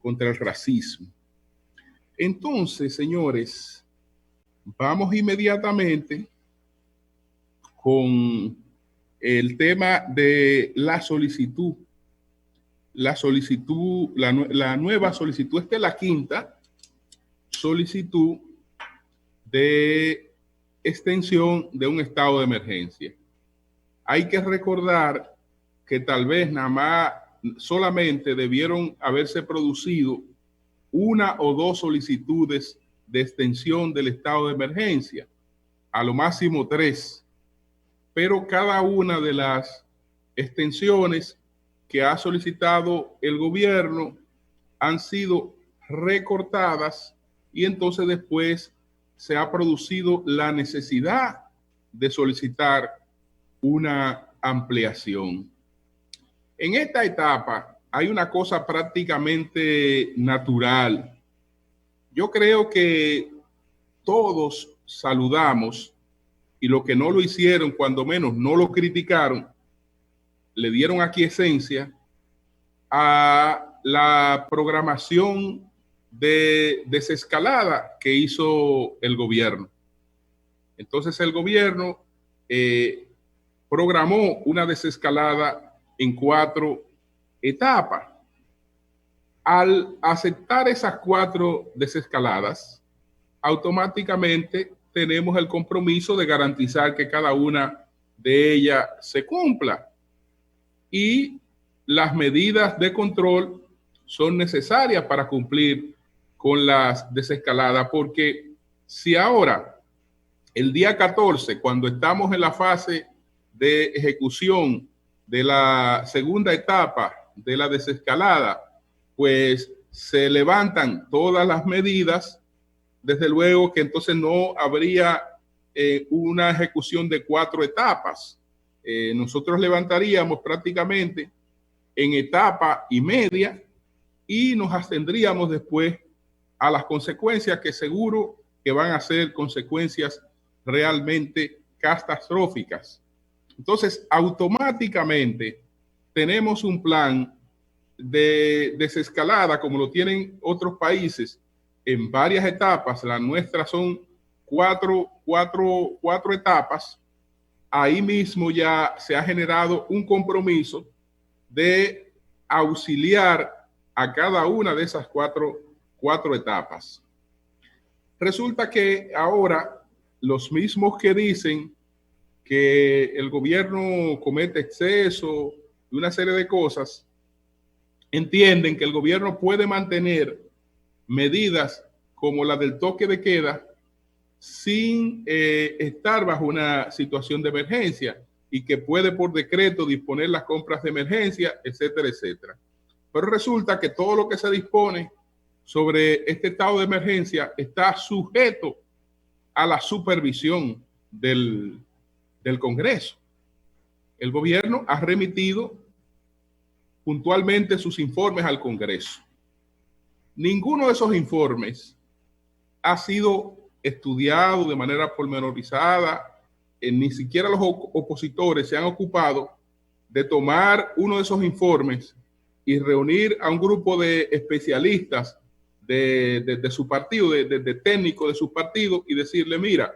contra el racismo. Entonces, señores, vamos inmediatamente con el tema de la solicitud. La nueva solicitud, esta es la quinta solicitud de extensión de un estado de emergencia. Hay que recordar que tal vez nada más solamente debieron haberse producido una o dos solicitudes de extensión del estado de emergencia, a lo máximo 3, pero cada una de las extensiones que ha solicitado el gobierno han sido recortadas y entonces después se ha producido la necesidad de solicitar una ampliación. En esta etapa hay una cosa prácticamente natural. Yo creo que todos saludamos, y los que no lo hicieron, cuando menos no lo criticaron, le dieron aquiescencia a la programación de desescalada que hizo el gobierno. Entonces el gobierno programó una desescalada en 4 etapas. Al aceptar esas 4 desescaladas, automáticamente tenemos el compromiso de garantizar que cada una de ellas se cumpla. Y las medidas de control son necesarias para cumplir con las desescaladas, porque si ahora, el día 14, cuando estamos en la fase de ejecución de la segunda etapa de la desescalada, pues se levantan todas las medidas, desde luego que entonces no habría una ejecución de 4 etapas. Nosotros levantaríamos prácticamente en etapa y media y nos abstendríamos después a las consecuencias, que seguro que van a ser consecuencias realmente catastróficas. Entonces, automáticamente tenemos un plan de desescalada, como lo tienen otros países, en varias etapas. La nuestra son cuatro etapas. Ahí mismo ya se ha generado un compromiso de auxiliar a cada una de esas cuatro etapas. Resulta que ahora los mismos que dicen que el gobierno comete exceso y una serie de cosas, entienden que el gobierno puede mantener medidas como la del toque de queda sin estar bajo una situación de emergencia, y que puede por decreto disponer las compras de emergencia, etcétera, etcétera. Pero resulta que todo lo que se dispone sobre este estado de emergencia está sujeto a la supervisión del Congreso. El gobierno ha remitido puntualmente sus informes al Congreso. Ninguno de esos informes ha sido estudiado de manera pormenorizada, ni siquiera los opositores se han ocupado de tomar uno de esos informes y reunir a un grupo de especialistas de su partido, de técnicos de su partido, y decirle: mira,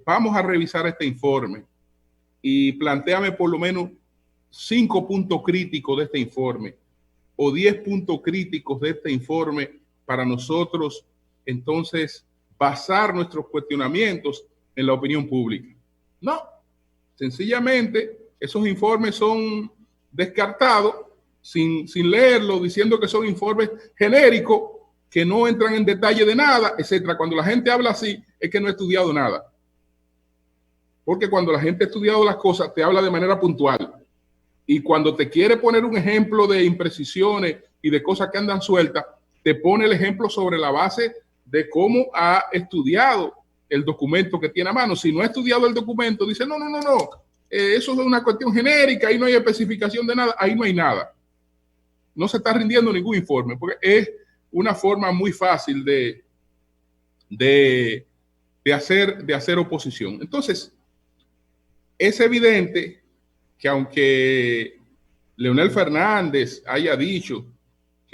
vamos a revisar este informe y plantéame por lo menos 5 puntos críticos de este informe o 10 puntos críticos de este informe para nosotros entonces basar nuestros cuestionamientos en la opinión pública. No, sencillamente esos informes son descartados sin leerlo, diciendo que son informes genéricos que no entran en detalle de nada, etcétera. Cuando la gente habla así, es que no ha estudiado nada. Porque cuando la gente ha estudiado las cosas, te habla de manera puntual. Y cuando te quiere poner un ejemplo de imprecisiones y de cosas que andan sueltas, te pone el ejemplo sobre la base de cómo ha estudiado el documento que tiene a mano. Si no ha estudiado el documento, dice: no, eso es una cuestión genérica, ahí no hay especificación de nada, ahí no hay nada. No se está rindiendo ningún informe, porque es una forma muy fácil de hacer oposición. Entonces, es evidente que aunque Leonel Fernández haya dicho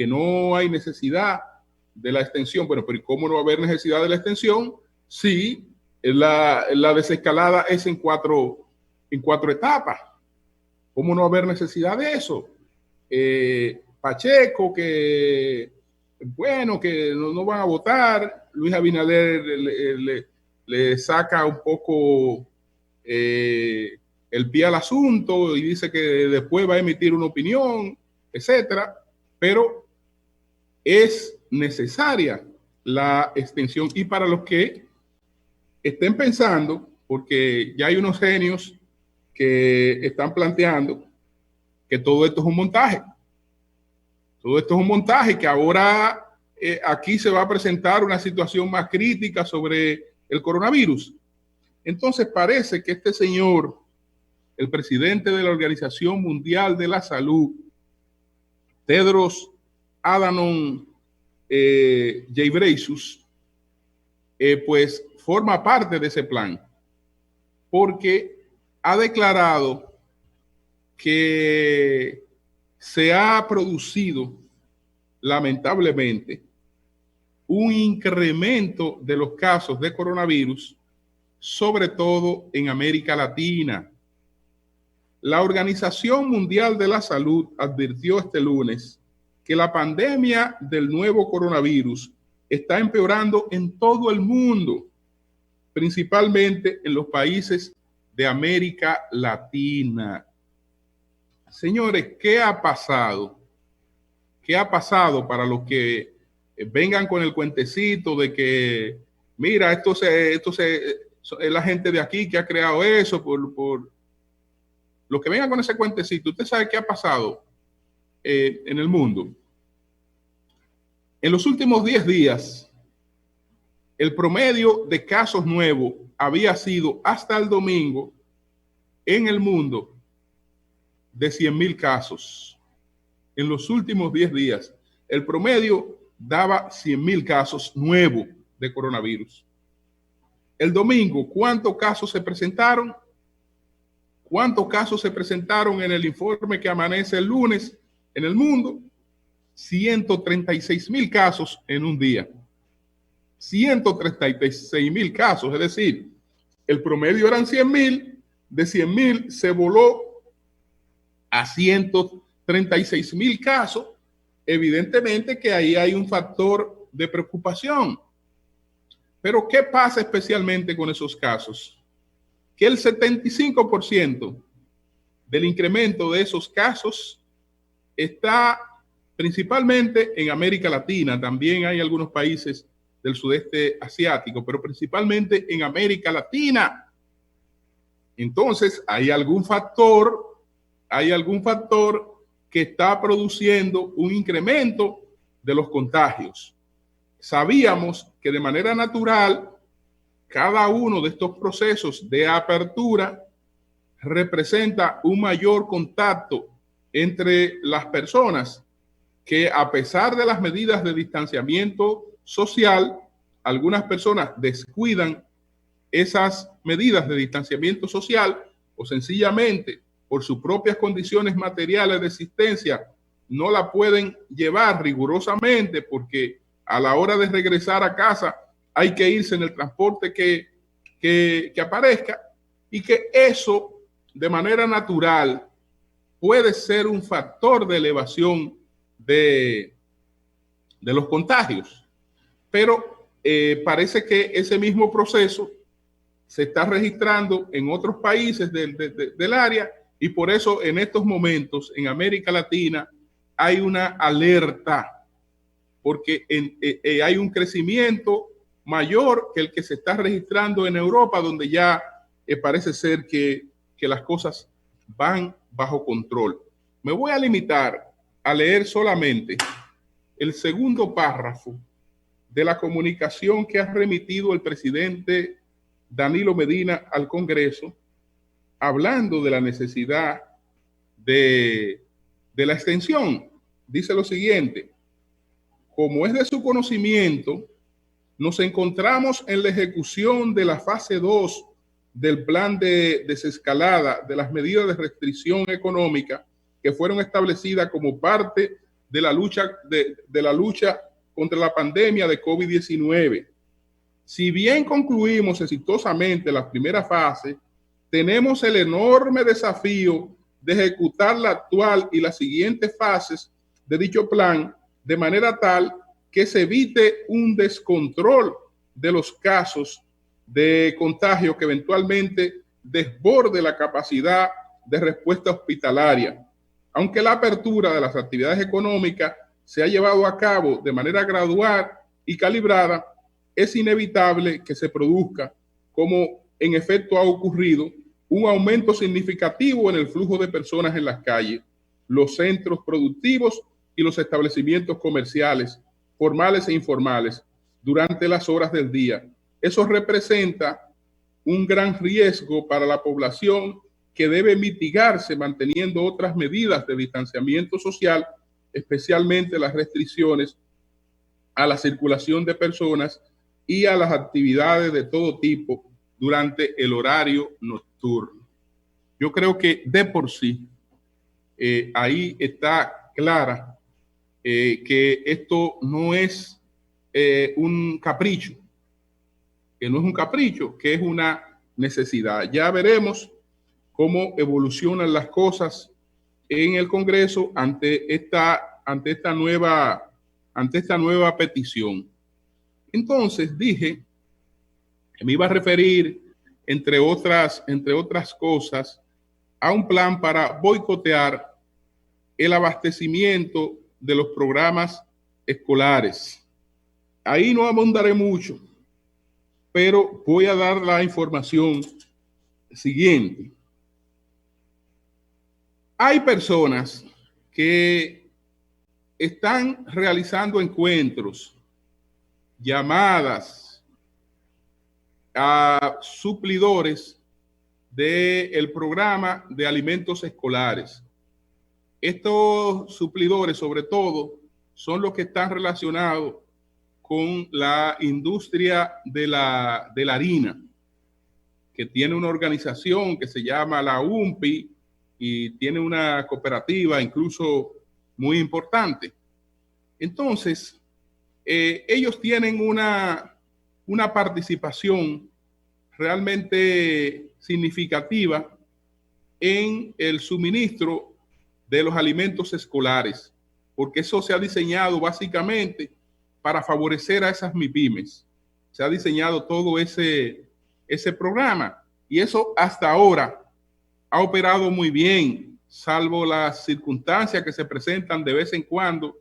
que no hay necesidad de la extensión. Bueno, pero ¿cómo no va a haber necesidad de la extensión si la desescalada es en cuatro etapas? ¿Cómo no va a haber necesidad de eso? Pacheco, que bueno, que no van a votar. Luis Abinader le saca un poco el pie al asunto y dice que después va a emitir una opinión, etcétera. Pero es necesaria la extensión. Y para los que estén pensando, porque ya hay unos genios que están planteando que todo esto es un montaje. Todo esto es un montaje, que ahora aquí se va a presentar una situación más crítica sobre el coronavirus. Entonces parece que este señor, el presidente de la Organización Mundial de la Salud, Tedros Adhanom Ghebreyesus, pues forma parte de ese plan, porque ha declarado que se ha producido lamentablemente un incremento de los casos de coronavirus, sobre todo en América Latina. La Organización Mundial de la Salud advirtió este lunes que la pandemia del nuevo coronavirus está empeorando en todo el mundo, principalmente en los países de América Latina. Señores, ¿qué ha pasado? ¿Qué ha pasado para los que vengan con el cuentecito de que, mira, esto es la gente de aquí que ha creado eso, por los que vengan con ese cuentecito? Usted sabe qué ha pasado en el mundo. En los últimos 10 días, el promedio de casos nuevos había sido hasta el domingo en el mundo de 100,000 casos. En los últimos 10 días, el promedio daba 100,000 casos nuevos de coronavirus. El domingo, ¿cuántos casos se presentaron? ¿Cuántos casos se presentaron en el informe que amanece el lunes en el mundo? 136,000 casos en un día. 136,000 casos, es decir, el promedio eran 100,000, de 100,000 se voló a 136,000 casos. Evidentemente que ahí hay un factor de preocupación. Pero ¿qué pasa especialmente con esos casos? Que el 75% del incremento de esos casos está principalmente en América Latina. También hay algunos países del sudeste asiático, pero principalmente en América Latina. Entonces, hay algún factor que está produciendo un incremento de los contagios. Sabíamos que de manera natural, cada uno de estos procesos de apertura representa un mayor contacto entre las personas, que a pesar de las medidas de distanciamiento social, algunas personas descuidan esas medidas de distanciamiento social o sencillamente por sus propias condiciones materiales de existencia no la pueden llevar rigurosamente, porque a la hora de regresar a casa hay que irse en el transporte que aparezca, y que eso de manera natural puede ser un factor de elevación de los contagios. Pero parece que ese mismo proceso se está registrando en otros países del área, y por eso en estos momentos en América Latina hay una alerta, porque hay un crecimiento mayor que el que se está registrando en Europa, donde ya parece ser que las cosas van bajo control. Me voy a limitar a leer solamente el segundo párrafo de la comunicación que ha remitido el presidente Danilo Medina al Congreso, hablando de la necesidad de la extensión. Dice lo siguiente: como es de su conocimiento, nos encontramos en la ejecución de la fase 2 del plan de desescalada de las medidas de restricción económica que fueron establecidas como parte de la lucha contra la pandemia de COVID-19. Si bien concluimos exitosamente la primera fase, tenemos el enorme desafío de ejecutar la actual y las siguientes fases de dicho plan de manera tal que se evite un descontrol de los casos de contagio que eventualmente desborde la capacidad de respuesta hospitalaria. Aunque la apertura de las actividades económicas se ha llevado a cabo de manera gradual y calibrada, es inevitable que se produzca, como en efecto ha ocurrido, un aumento significativo en el flujo de personas en las calles, los centros productivos y los establecimientos comerciales, formales e informales, durante las horas del día. Eso representa un gran riesgo para la población que debe mitigarse manteniendo otras medidas de distanciamiento social, especialmente las restricciones a la circulación de personas y a las actividades de todo tipo durante el horario nocturno. Yo creo que de por sí ahí está clara que esto no es un capricho, que es una necesidad. Ya veremos cómo evolucionan las cosas en el Congreso ante esta nueva petición. Entonces dije que me iba a referir, entre otras cosas, a un plan para boicotear el abastecimiento de los programas escolares. Ahí no abundaré mucho, pero voy a dar la información siguiente. Hay personas que están realizando encuentros, llamadas a suplidores del programa de alimentos escolares. Estos suplidores, sobre todo, son los que están relacionados con la industria de la harina, que tiene una organización que se llama la UMPI y tiene una cooperativa incluso muy importante. Entonces, ellos tienen una participación realmente significativa en el suministro de los alimentos escolares, porque eso se ha diseñado básicamente para favorecer a esas MIPYMES. Se ha diseñado todo ese programa y eso hasta ahora ha operado muy bien, salvo las circunstancias que se presentan de vez en cuando,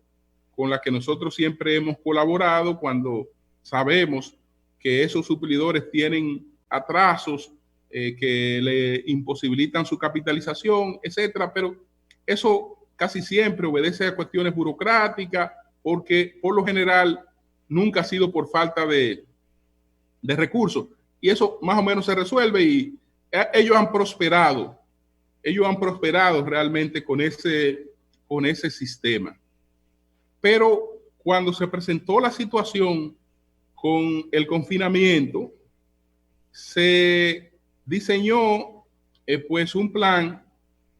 con las que nosotros siempre hemos colaborado cuando sabemos que esos suplidores tienen atrasos que le imposibilitan su capitalización, etcétera, pero eso casi siempre obedece a cuestiones burocráticas, porque por lo general nunca ha sido por falta de recursos. Y eso más o menos se resuelve y ellos han prosperado realmente con ese sistema. Pero cuando se presentó la situación con el confinamiento, se diseñó pues un plan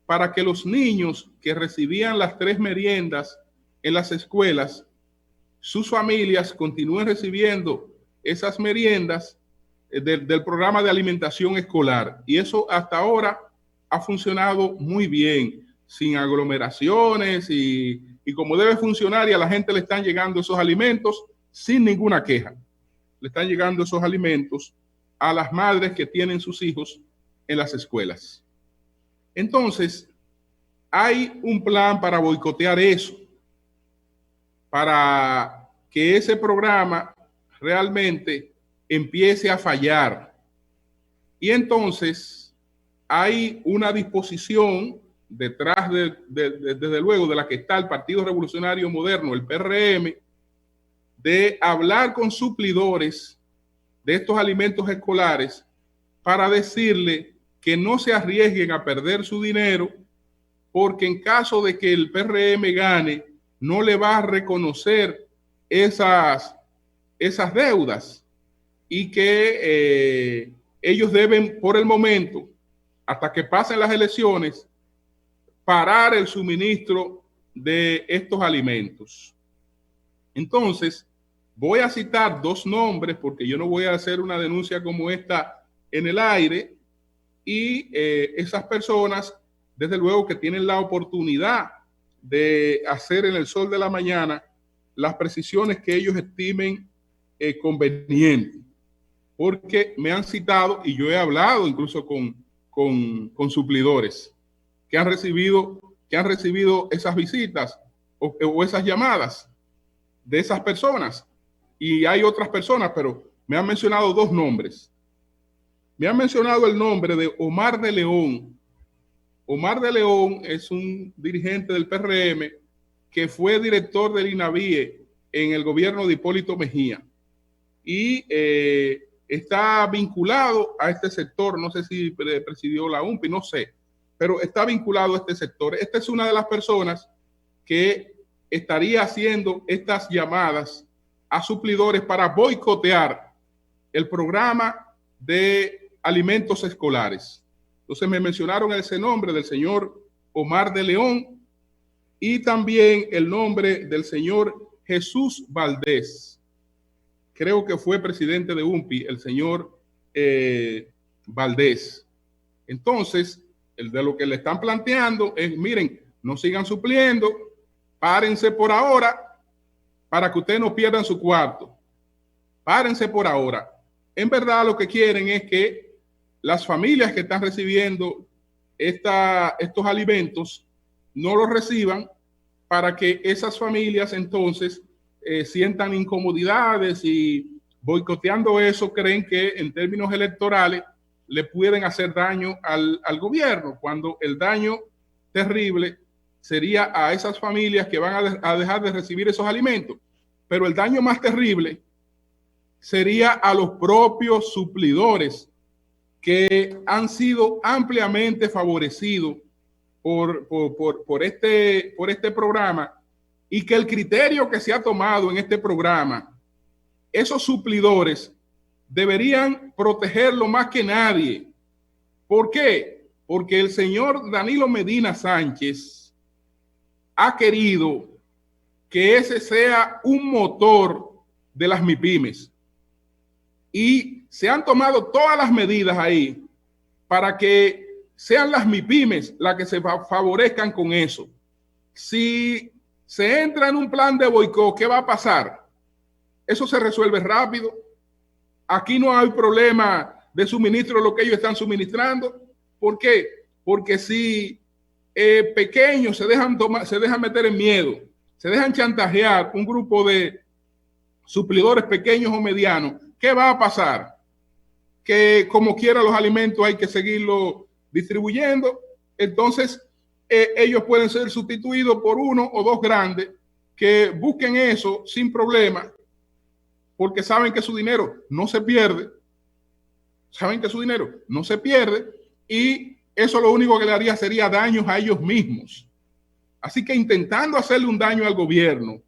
para que los niños que recibían las 3 meriendas en las escuelas, sus familias continúen recibiendo esas meriendas del programa de alimentación escolar. Y eso hasta ahora ha funcionado muy bien, sin aglomeraciones y como debe funcionar, y a la gente le están llegando esos alimentos sin ninguna queja. Le están llegando esos alimentos a las madres que tienen sus hijos en las escuelas. Entonces, hay un plan para boicotear eso, para que ese programa realmente empiece a fallar. Y entonces hay una disposición detrás desde luego de la que está el Partido Revolucionario Moderno, el PRM, de hablar con suplidores de estos alimentos escolares para decirle que no se arriesguen a perder su dinero, porque en caso de que el PRM gane, no le va a reconocer esas deudas y que ellos deben, por el momento, hasta que pasen las elecciones, parar el suministro de estos alimentos. Entonces, voy a citar dos nombres porque yo no voy a hacer una denuncia como esta en el aire, y esas personas, desde luego que tienen la oportunidad de hacer en el sol de la mañana las precisiones que ellos estimen convenientes, porque me han citado y yo he hablado incluso con suplidores que han recibido esas visitas o esas llamadas de esas personas, y hay otras personas, pero me han mencionado dos nombres. Me han mencionado el nombre de Omar de León. Omar de León es un dirigente del PRM que fue director del INAVIE en el gobierno de Hipólito Mejía y está vinculado a este sector. No sé si presidió la UMPI, no sé, pero está vinculado a este sector. Esta es una de las personas que estaría haciendo estas llamadas a suplidores para boicotear el programa de alimentos escolares. Entonces me mencionaron ese nombre del señor Omar de León y también el nombre del señor Jesús Valdés. Creo que fue presidente de UMPI, el señor Valdés. Entonces, de lo que le están planteando es, miren, no sigan supliendo, párense por ahora para que ustedes no pierdan su cuarto. Párense por ahora. En verdad lo que quieren es que las familias que están recibiendo estos alimentos no los reciban, para que esas familias entonces sientan incomodidades, y boicoteando eso creen que en términos electorales le pueden hacer daño al gobierno, cuando el daño terrible sería a esas familias que van a dejar de recibir esos alimentos. Pero el daño más terrible sería a los propios suplidores, que han sido ampliamente favorecidos por este programa, y que el criterio que se ha tomado en este programa, esos suplidores deberían protegerlo más que nadie. ¿Por qué? Porque el señor Danilo Medina Sánchez ha querido que ese sea un motor de las MIPYMES, y se han tomado todas las medidas ahí para que sean las MIPYMES las que se favorezcan con eso. Si se entra en un plan de boicot, ¿qué va a pasar? Eso se resuelve rápido. Aquí no hay problema de suministro de lo que ellos están suministrando. ¿Por qué? Porque si pequeños se dejan meter en miedo, se dejan chantajear un grupo de suplidores pequeños o medianos, ¿qué va a pasar? Que como quiera los alimentos hay que seguirlo distribuyendo. Entonces ellos pueden ser sustituidos por uno o dos grandes que busquen eso sin problema, porque saben que su dinero no se pierde. Saben que su dinero no se pierde, y eso lo único que le haría sería daños a ellos mismos. Así que intentando hacerle un daño al gobierno,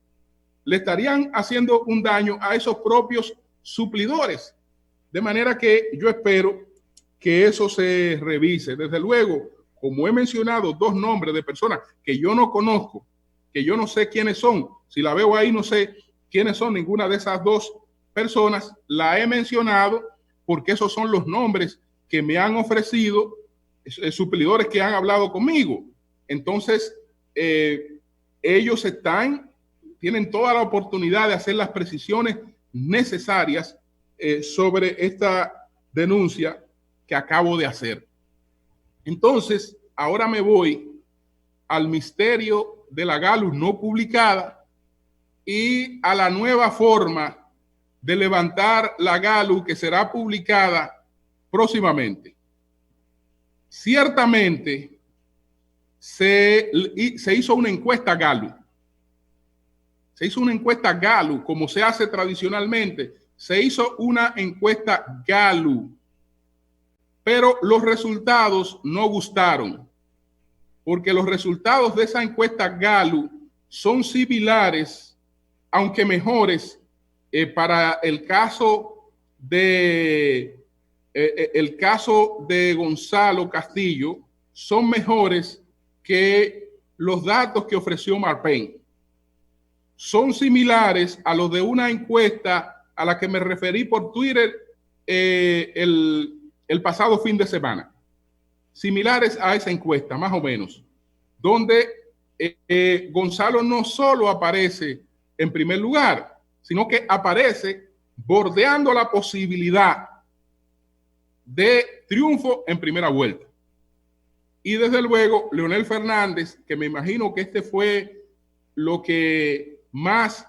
le estarían haciendo un daño a esos propios suplidores. De manera que yo espero que eso se revise. Desde luego, como he mencionado, dos nombres de personas que yo no conozco, que yo no sé quiénes son. Si la veo ahí, no sé quiénes son ninguna de esas dos personas. La he mencionado porque esos son los nombres que me han ofrecido suplidores que han hablado conmigo. Entonces, ellos tienen toda la oportunidad de hacer las precisiones necesarias sobre esta denuncia que acabo de hacer. Entonces, ahora me voy al misterio de la GALU no publicada y a la nueva forma de levantar la GALU que será publicada próximamente. Ciertamente se hizo una encuesta GALU. Se hizo una encuesta GALU, como se hace tradicionalmente. Se hizo una encuesta GALU, pero los resultados no gustaron, porque los resultados de esa encuesta GALU son similares, aunque mejores, para el caso de Gonzalo Castillo, son mejores que los datos que ofreció Marpen. Son similares a los de una encuesta a la que me referí por Twitter el pasado fin de semana. Similares a esa encuesta, más o menos, donde Gonzalo no solo aparece en primer lugar, sino que aparece bordeando la posibilidad de triunfo en primera vuelta. Y desde luego, Leonel Fernández, que me imagino que este fue lo que más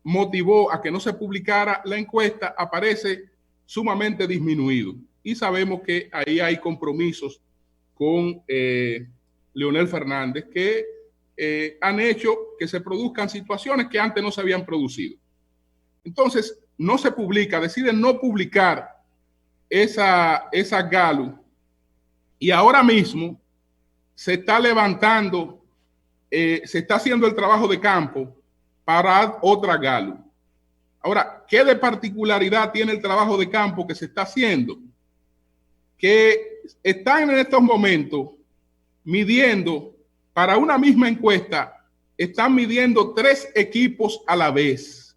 motivó a que no se publicara la encuesta, aparece sumamente disminuido. Y sabemos que ahí hay compromisos con Leonel Fernández que han hecho que se produzcan situaciones que antes no se habían producido. Entonces, no se publica, deciden no publicar esa Gallup, y ahora mismo se está levantando, se está haciendo el trabajo de campo para otra Gallup. Ahora, ¿qué de particularidad tiene el trabajo de campo que se está haciendo? Que están en estos momentos midiendo, para una misma encuesta, están midiendo 3 equipos a la vez,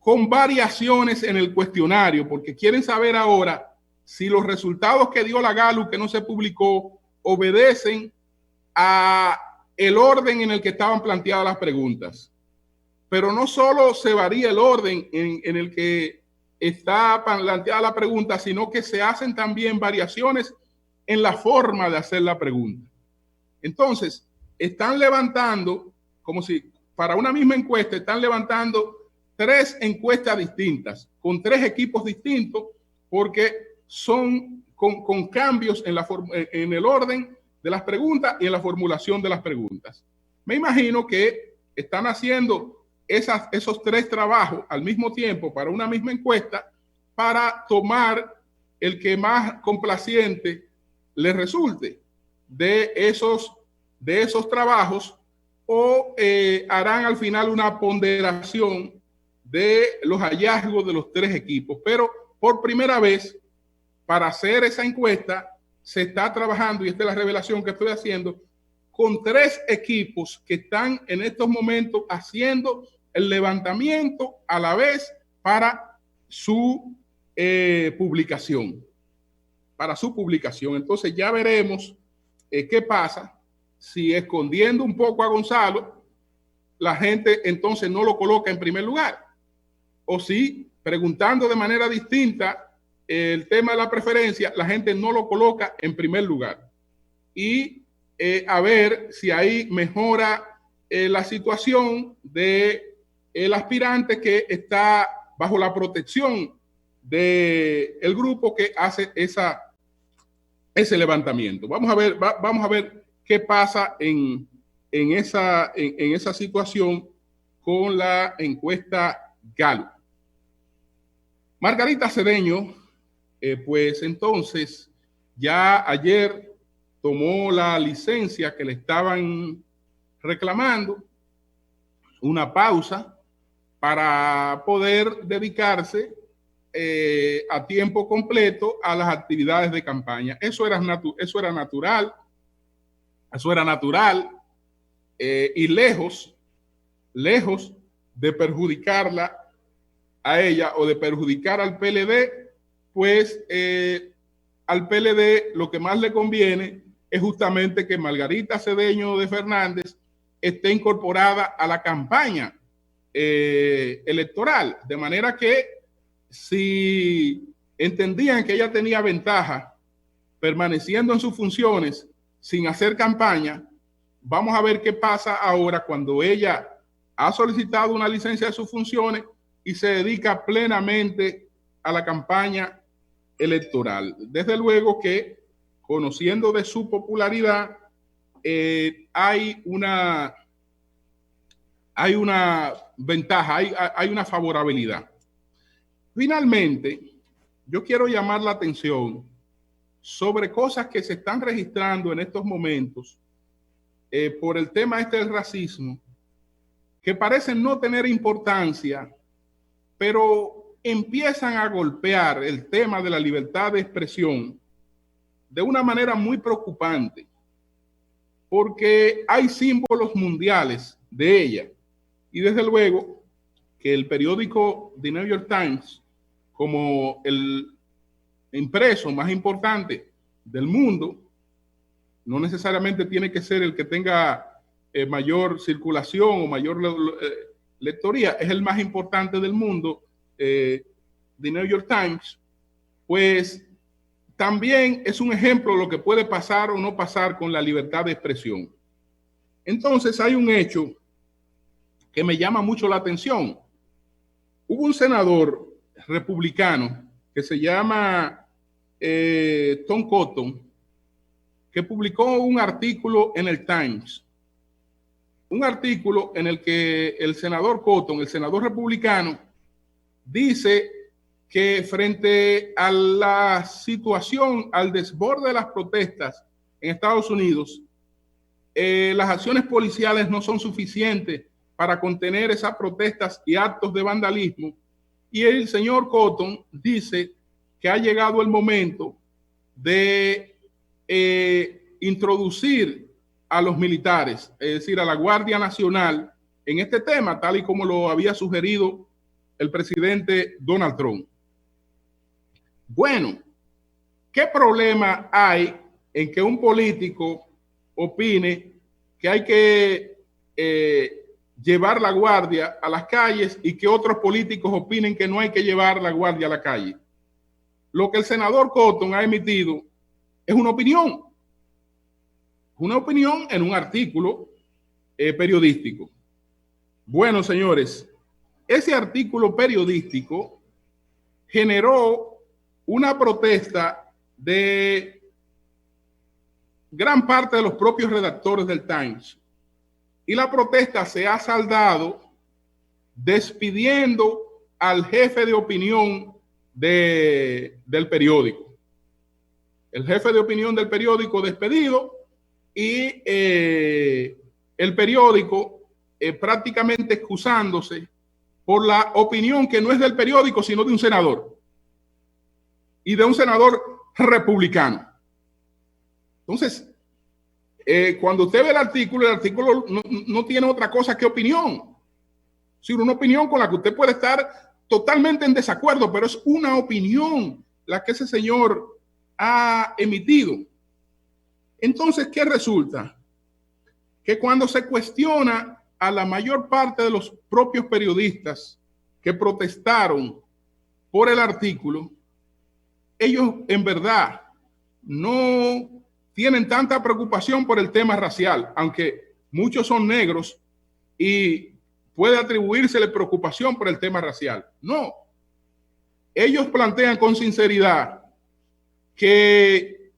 con variaciones en el cuestionario, porque quieren saber ahora si los resultados que dio la Gallup, que no se publicó, obedecen a el orden en el que estaban planteadas las preguntas. Pero no solo se varía el orden en el que está planteada la pregunta, sino que se hacen también variaciones en la forma de hacer la pregunta. Entonces, están levantando, como si para una misma encuesta, están levantando 3 encuestas distintas, con 3 equipos distintos, porque son con cambios en el orden de las preguntas y en la formulación de las preguntas. Me imagino que están haciendo esos 3 trabajos al mismo tiempo para una misma encuesta, para tomar el que más complaciente les resulte de esos trabajos, o harán al final una ponderación de los hallazgos de los 3 equipos. Pero por primera vez, para hacer esa encuesta, se está trabajando, y esta es la revelación que estoy haciendo, con 3 equipos que están en estos momentos haciendo el levantamiento a la vez para su publicación. Para su publicación. Entonces ya veremos qué pasa si, escondiendo un poco a Gonzalo, la gente entonces no lo coloca en primer lugar, o si, preguntando de manera distinta el tema de la preferencia, la gente no lo coloca en primer lugar. Y a ver si ahí mejora la situación de el aspirante que está bajo la protección del grupo que hace ese levantamiento. Vamos a ver qué pasa en esa situación con la encuesta Gallup. Margarita Cedeño, pues entonces ya ayer tomó la licencia que le estaban reclamando, una pausa para poder dedicarse a tiempo completo a las actividades de campaña. Eso era natural, y lejos de perjudicarla a ella o de perjudicar al PLD, pues al PLD lo que más le conviene es justamente que Margarita Cedeño de Fernández esté incorporada a la campaña electoral, de manera que si entendían que ella tenía ventaja permaneciendo en sus funciones sin hacer campaña, vamos a ver qué pasa ahora cuando ella ha solicitado una licencia de sus funciones y se dedica plenamente a la campaña electoral. Desde luego que, conociendo de su popularidad, hay una ventaja, hay una favorabilidad. Finalmente, yo quiero llamar la atención sobre cosas que se están registrando en estos momentos por el tema del racismo, que parecen no tener importancia, pero empiezan a golpear el tema de la libertad de expresión de una manera muy preocupante. porque hay símbolos mundiales de ella. Y desde luego que el periódico The New York Times, como el impreso más importante del mundo, no necesariamente tiene que ser el que tenga mayor circulación o mayor lectoría, es el más importante del mundo, The New York Times, pues también es un ejemplo de lo que puede pasar o no pasar con la libertad de expresión. Entonces hay un hecho que me llama mucho la atención. Hubo un senador republicano que se llama Tom Cotton, que publicó un artículo en el Times, un artículo en el que el senador Cotton, el senador republicano, dice que frente a la situación, al desborde de las protestas en Estados Unidos, las acciones policiales no son suficientes para contener esas protestas y actos de vandalismo. Y el señor Cotton dice que ha llegado el momento de introducir a los militares, es decir, a la Guardia Nacional, en este tema, tal y como lo había sugerido el presidente Donald Trump. Bueno, ¿qué problema hay en que un político opine que hay que llevar la guardia a las calles y que otros políticos opinen que no hay que llevar la guardia a la calle? Lo que el senador Cotton ha emitido es una opinión en un artículo periodístico. Bueno, señores, ese artículo periodístico generó una protesta de gran parte de los propios redactores del Times. Y la protesta se ha saldado despidiendo al jefe de opinión del periódico. El jefe de opinión del periódico despedido y el periódico prácticamente excusándose por la opinión que no es del periódico, sino de un senador. Y de un senador republicano. Entonces, cuando usted ve el artículo no tiene otra cosa que opinión. Sino una opinión con la que usted puede estar totalmente en desacuerdo, pero es una opinión la que ese señor ha emitido. Entonces, ¿qué resulta? Que cuando se cuestiona a la mayor parte de los propios periodistas que protestaron por el artículo, ellos en verdad no tienen tanta preocupación por el tema racial, aunque muchos son negros y puede atribuírsele preocupación por el tema racial. No. Ellos plantean con sinceridad que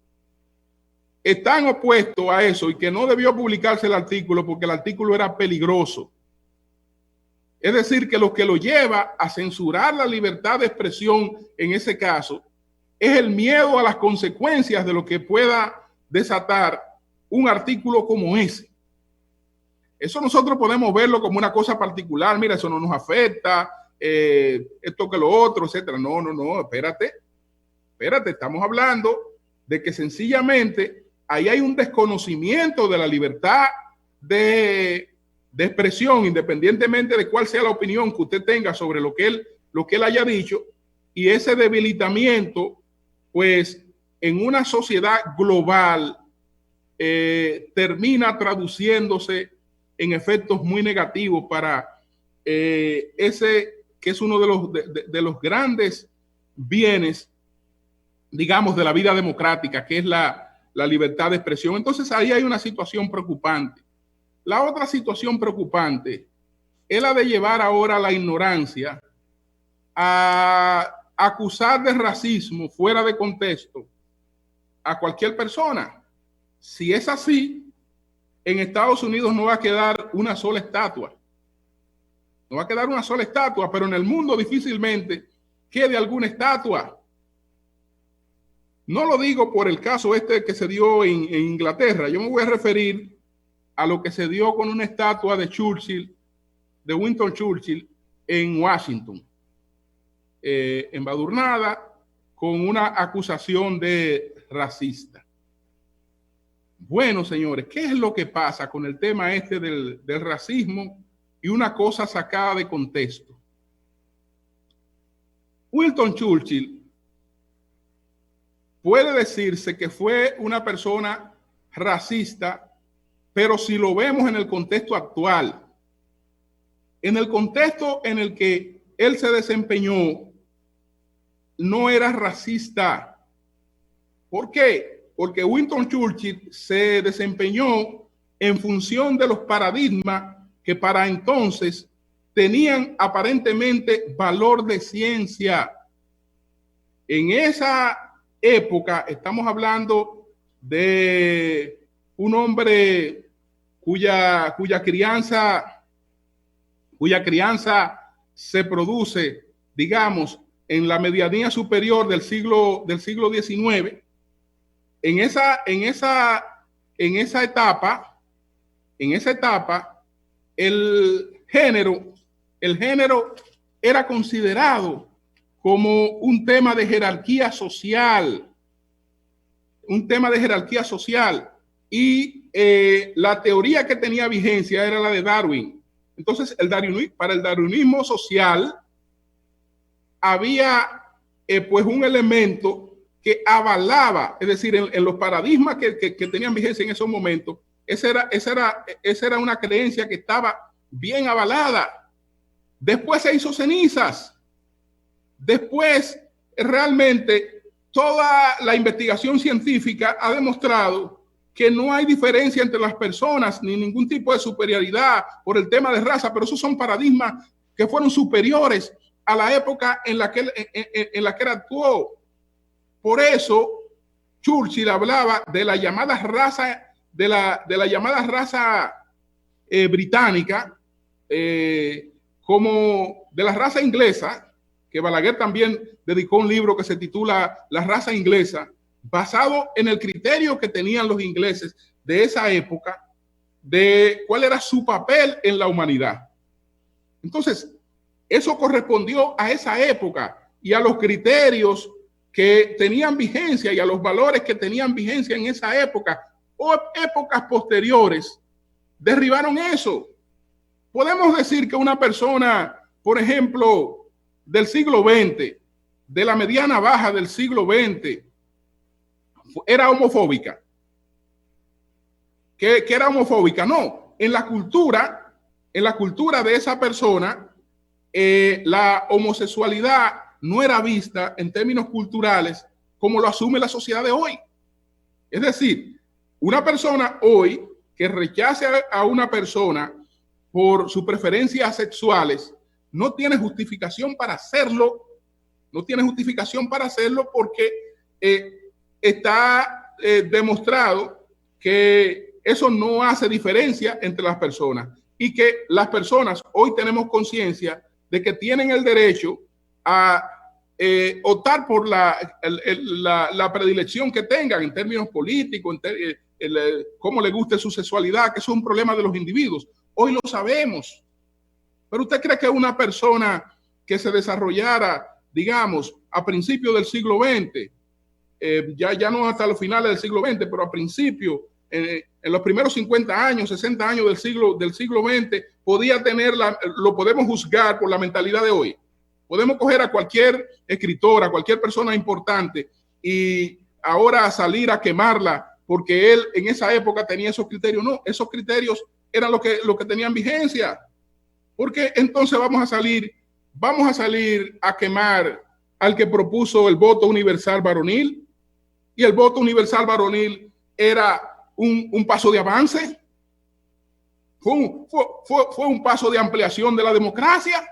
están opuestos a eso y que no debió publicarse el artículo porque el artículo era peligroso. Es decir, que lo que lo lleva a censurar la libertad de expresión en ese caso es el miedo a las consecuencias de lo que pueda desatar un artículo como ese. Eso nosotros podemos verlo como una cosa particular. Mira, eso no nos afecta, esto que lo otro, etcétera. No, espérate. Estamos hablando de que sencillamente ahí hay un desconocimiento de la libertad de expresión, independientemente de cuál sea la opinión que usted tenga sobre lo que él haya dicho, y ese debilitamiento, pues, en una sociedad global termina traduciéndose en efectos muy negativos para ese que es uno de los grandes bienes, digamos, de la vida democrática, que es la libertad de expresión. Entonces ahí hay una situación preocupante. La otra situación preocupante es la de llevar ahora la ignorancia a acusar de racismo fuera de contexto a cualquier persona. Si es así, en Estados Unidos no va a quedar una sola estatua. No va a quedar una sola estatua, pero en el mundo difícilmente quede alguna estatua. No lo digo por el caso este que se dio en Inglaterra. Yo me voy a referir a lo que se dio con una estatua de Churchill, de Winston Churchill, en Washington, embadurnada con una acusación de racista. Bueno, señores, ¿qué es lo que pasa con el tema este del racismo y una cosa sacada de contexto? Winston Churchill puede decirse que fue una persona racista, pero si lo vemos en el contexto actual, en el contexto en el que él se desempeñó, no era racista. ¿Por qué? Porque Winston Churchill se desempeñó en función de los paradigmas que para entonces tenían aparentemente valor de ciencia. En esa época estamos hablando de un hombre cuya crianza se produce, digamos, en la medianía superior del siglo XIX. En esa etapa, el género era considerado como un tema de jerarquía social, y la teoría que tenía vigencia era la de Darwin. Entonces, para el darwinismo social había pues un elemento que avalaba, es decir, en los paradigmas que tenían vigencia en esos momentos, esa era una creencia que estaba bien avalada. Después se hizo cenizas. Después, realmente, toda la investigación científica ha demostrado que no hay diferencia entre las personas ni ningún tipo de superioridad por el tema de raza, pero esos son paradigmas que fueron superiores a la época en la que él actuó. Por eso Churchill hablaba de la llamada raza, de la llamada raza británica, como de la raza inglesa, que Balaguer también dedicó un libro que se titula La raza inglesa, basado en el criterio que tenían los ingleses de esa época, de cuál era su papel en la humanidad. Entonces, eso correspondió a esa época y a los criterios que tenían vigencia y a los valores que tenían vigencia en esa época o épocas posteriores derribaron eso. Podemos decir que una persona, por ejemplo, del siglo XX, de la mediana baja del siglo XX, era homofóbica. ¿Que era homofóbica? No. En la cultura de esa persona, la homosexualidad no era vista en términos culturales como lo asume la sociedad de hoy. Es decir, una persona hoy que rechace a una persona por sus preferencias sexuales no tiene justificación para hacerlo, porque está demostrado que eso no hace diferencia entre las personas y que las personas hoy tenemos conciencia de que tienen el derecho a optar por la predilección que tengan en términos políticos, cómo le guste su sexualidad, que eso es un problema de los individuos. Hoy lo sabemos. Pero ¿usted cree que una persona que se desarrollara, digamos, a principios del siglo XX, ya no hasta los finales del siglo XX, pero a principios, en los primeros 50 años, 60 años del siglo XX, podía tenerla? Lo podemos juzgar por la mentalidad de hoy. Podemos coger a cualquier escritor, a cualquier persona importante y ahora salir a quemarla porque él en esa época tenía esos criterios. No, esos criterios eran lo que tenían vigencia. Porque entonces vamos a salir a quemar al que propuso el voto universal varonil, y el voto universal varonil era un paso de avance, fue un paso de ampliación de la democracia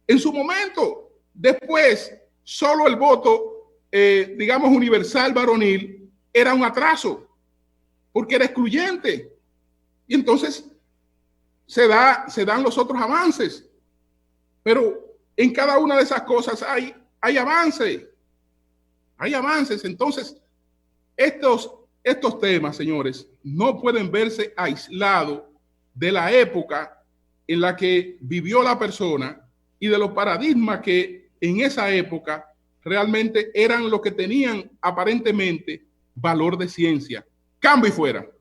en su momento. Después, solo el voto, digamos, universal varonil era un atraso, porque era excluyente. Y entonces se dan los otros avances. Pero en cada una de esas cosas hay avances. Hay avances. Entonces, estos temas, señores, no pueden verse aislados de la época en la que vivió la persona y de los paradigmas que en esa época realmente eran los que tenían aparentemente valor de ciencia. Cambio y fuera.